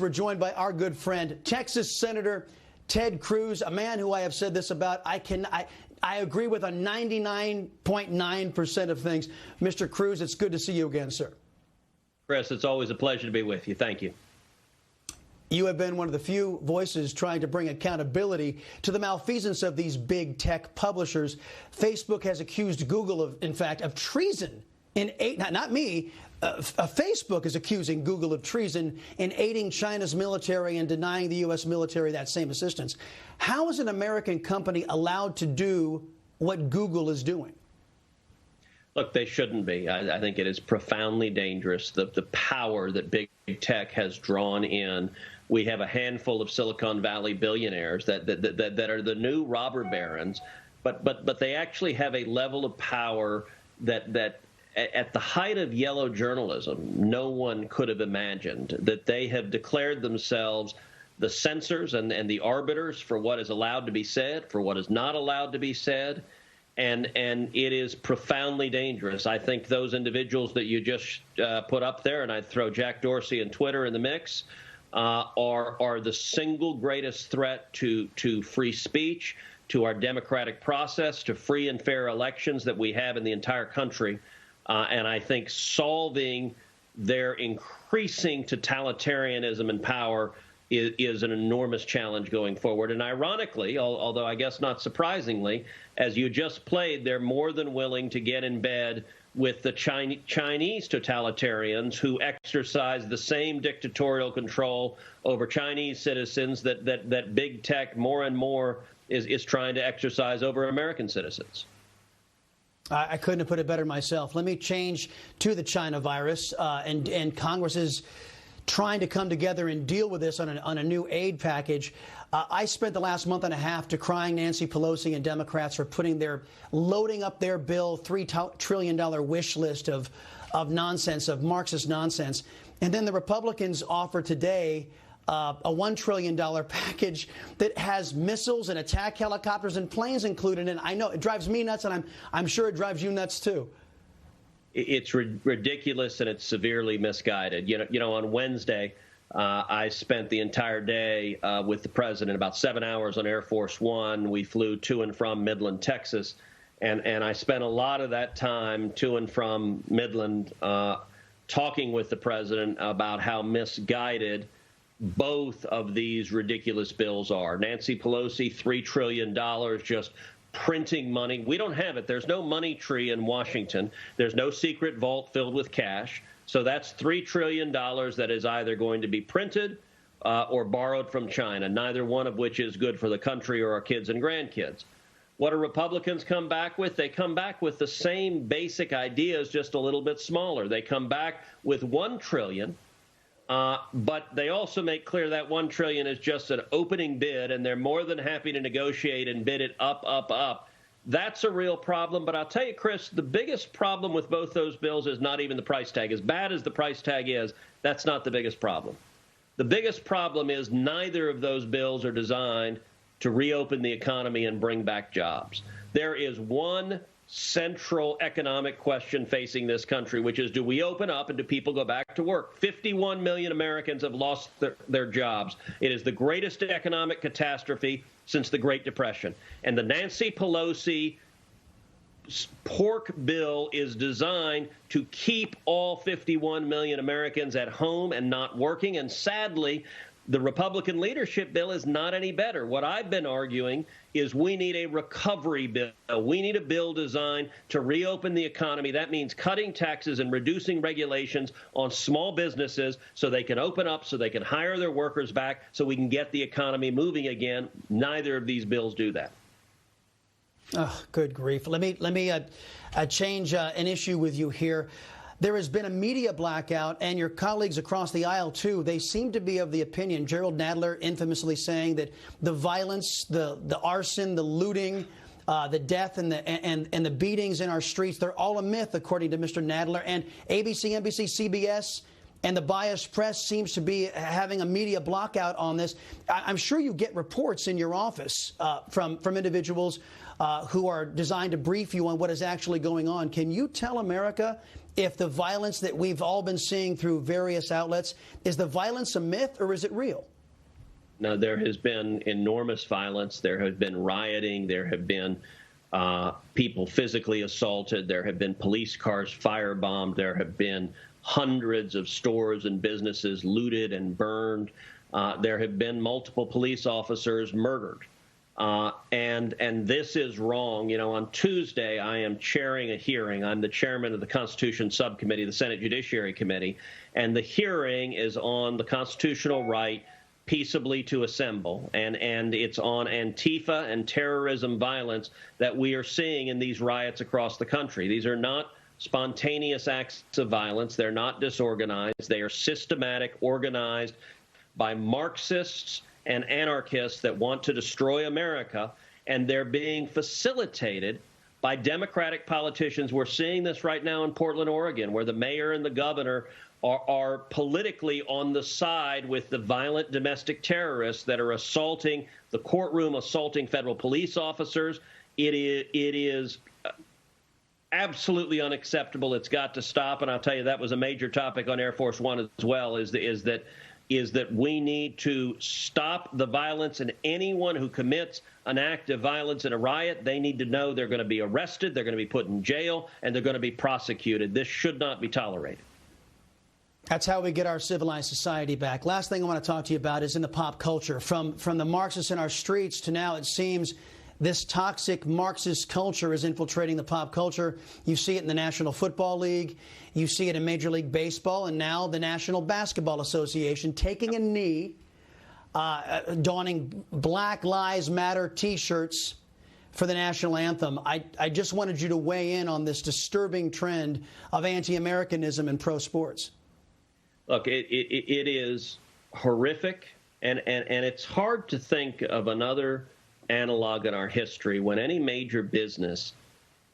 we're joined by our good friend, Texas Senator Ted Cruz, a man who I have said this about. I agree with a 99.9% of things. Mr. Cruz, it's good to see you again, sir. Chris, it's always a pleasure to be with you. Thank you. You have been one of the few voices trying to bring accountability to the malfeasance of these big tech publishers. Facebook has accused Google of, in fact, of treason in not me. Facebook is accusing Google of treason in aiding China's military and denying the U.S. military that same assistance. How is an American company allowed to do what Google is doing? Look, they shouldn't be. I think it is profoundly dangerous, the power that big tech has drawn in. We have a handful of Silicon Valley billionaires that are the new robber barons, but they actually have a level of power that at the height of yellow journalism, no one could have imagined. That they have declared themselves the censors and the arbiters for what is allowed to be said, for what is not allowed to be said. And it is profoundly dangerous. I think those individuals that you just put up there, and I'd throw Jack Dorsey and Twitter in the mix, are the single greatest threat to free speech, to our democratic process, to free and fair elections that we have in the entire country. And I think solving their increasing totalitarianism and power is an enormous challenge going forward. And ironically, although I guess not surprisingly, as you just played, they're more than willing to get in bed with the Chinese totalitarians who exercise the same dictatorial control over Chinese citizens that big tech more and more is trying to exercise over American citizens. I couldn't have put it better myself. Let me change to the China virus, and Congress is trying to come together and deal with this on a new aid package. I spent the last month and a half decrying Nancy Pelosi and Democrats for loading up their bill, $3 trillion wish list of nonsense, of Marxist nonsense. And then the Republicans offer today a $1 trillion package that has missiles and attack helicopters and planes included. And I know it drives me nuts, and I'm sure it drives you nuts, too. It's ridiculous, and it's severely misguided. You know, on Wednesday, I spent the entire day with the president, about 7 hours on Air Force One. We flew to and from Midland, Texas, and I spent a lot of that time to and from Midland talking with the president about how misguided both of these ridiculous bills are. Nancy Pelosi, $3 trillion, just printing money. We don't have it. There's no money tree in Washington. There's no secret vault filled with cash. So that's $3 trillion that is either going to be printed or borrowed from China, neither one of which is good for the country or our kids and grandkids. What do Republicans come back with? They come back with the same basic ideas, just a little bit smaller. They come back with $1 trillion. But they also make clear that $1 trillion is just an opening bid, and they're more than happy to negotiate and bid it up, up, up. That's a real problem. But I'll tell you, Chris, the biggest problem with both those bills is not even the price tag. As bad as the price tag is, that's not the biggest problem. The biggest problem is neither of those bills are designed to reopen the economy and bring back jobs. There is one central economic question facing this country, which is, do we open up and do people go back to work? 51 million Americans have lost their jobs. It is the greatest economic catastrophe since the Great Depression. And the Nancy Pelosi pork bill is designed to keep all 51 million Americans at home and not working. And sadly, the Republican leadership bill is not any better. What I've been arguing is we need a recovery bill. We need a bill designed to reopen the economy. That means cutting taxes and reducing regulations on small businesses so they can open up, so they can hire their workers back, so we can get the economy moving again. Neither of these bills do that. Oh, good grief. Let me change an issue with you here. There has been a media blackout, and your colleagues across the aisle, too, they seem to be of the opinion, Gerald Nadler infamously saying that the violence, the arson, the looting, the death and the beatings in our streets, they're all a myth, according to Mr. Nadler. And ABC, NBC, CBS, and the biased press seems to be having a media blackout on this. I'm sure you get reports in your office from individuals who are designed to brief you on what is actually going on. Can you tell America if the violence that we've all been seeing through various outlets, is the violence a myth or is it real? No, there has been enormous violence. There have been rioting. There have been people physically assaulted. There have been police cars firebombed. There have been hundreds of stores and businesses looted and burned. There have been multiple police officers murdered. And this is wrong. You know, on Tuesday, I am chairing a hearing. I'm the chairman of the Constitution Subcommittee, the Senate Judiciary Committee, and the hearing is on the constitutional right peaceably to assemble, and it's on Antifa and terrorism violence that we are seeing in these riots across the country. These are not spontaneous acts of violence. They're not disorganized. They are systematic, organized by Marxists and anarchists that want to destroy America, and they're being facilitated by Democratic politicians. We're seeing this right now in Portland, Oregon, where the mayor and the governor are politically on the side with the violent domestic terrorists that are assaulting the courtroom, assaulting federal police officers. It is absolutely unacceptable. It's got to stop. And I'll tell you, that was a major topic on Air Force One as well, is that we need to stop the violence, and anyone who commits an act of violence in a riot, they need to know they're going to be arrested, they're going to be put in jail, and they're going to be prosecuted. This should not be tolerated. That's how we get our civilized society back. Last thing I want to talk to you about is in the pop culture. From the Marxists in our streets to now, it seems this toxic Marxist culture is infiltrating the pop culture. You see it in the National Football League. You see it in Major League Baseball, and now the National Basketball Association taking a knee, donning Black Lives Matter T-shirts for the national anthem. I just wanted you to weigh in on this disturbing trend of anti-Americanism in pro sports. Look, it is horrific, and it's hard to think of another analog in our history when any major business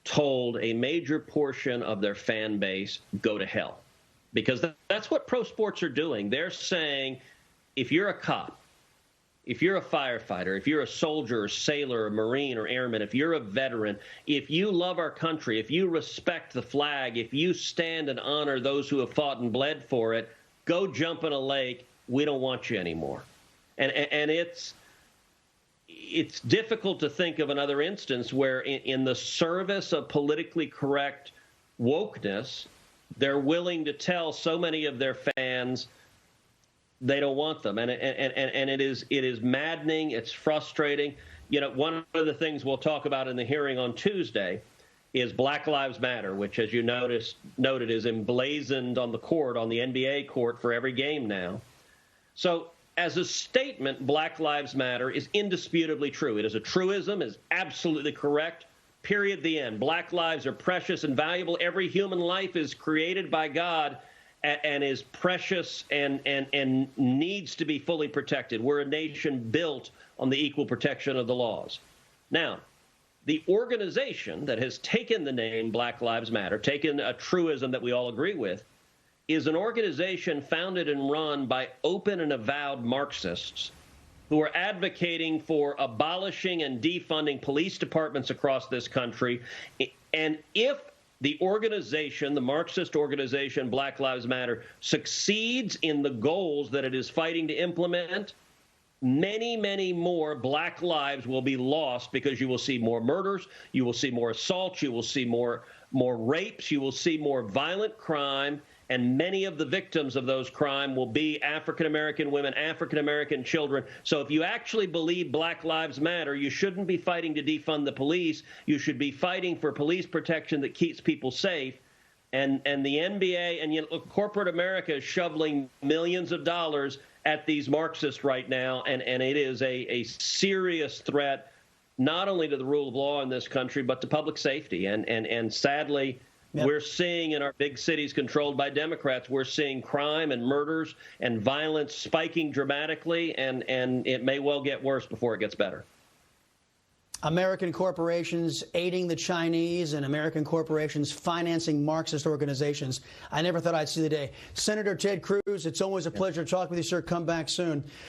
told a major portion of their fan base, go to hell. Because that's what pro sports are doing. They're saying, if you're a cop, if you're a firefighter, if you're a soldier or sailor or Marine or airman, if you're a veteran, if you love our country, if you respect the flag, if you stand and honor those who have fought and bled for it, go jump in a lake. We don't want you anymore. And it's difficult to think of another instance where in the service of politically correct wokeness, they're willing to tell so many of their fans they don't want them. And it is maddening. It's frustrating. You know, one of the things we'll talk about in the hearing on Tuesday is Black Lives Matter, which, as you noted, is emblazoned on the court, on the NBA court for every game now. So as a statement, Black Lives Matter is indisputably true. It is a truism, is absolutely correct. Period, the end. Black lives are precious and valuable. Every human life is created by God and is precious and needs to be fully protected. We're a nation built on the equal protection of the laws. Now, the organization that has taken the name Black Lives Matter, taken a truism that we all agree with, is an organization founded and run by open and avowed Marxists who are advocating for abolishing and defunding police departments across this country. And if the organization, the Marxist organization Black Lives Matter, succeeds in the goals that it is fighting to implement, many, many more Black lives will be lost, because you will see more murders, you will see more assaults, you will see more rapes, you will see more violent crime, and many of the victims of those crimes will be African-American women, African-American children. So if you actually believe Black Lives Matter, you shouldn't be fighting to defund the police. You should be fighting for police protection that keeps people safe. And the NBA and look, corporate America is shoveling millions of dollars at these Marxists right now, and it is a serious threat not only to the rule of law in this country, but to public safety. And sadly, yep, we're seeing in our big cities controlled by Democrats, we're seeing crime and murders and violence spiking dramatically, and it may well get worse before it gets better. American corporations aiding the Chinese and American corporations financing Marxist organizations. I never thought I'd see the day. Senator Ted Cruz, it's always a pleasure to talk with you, sir. Come back soon.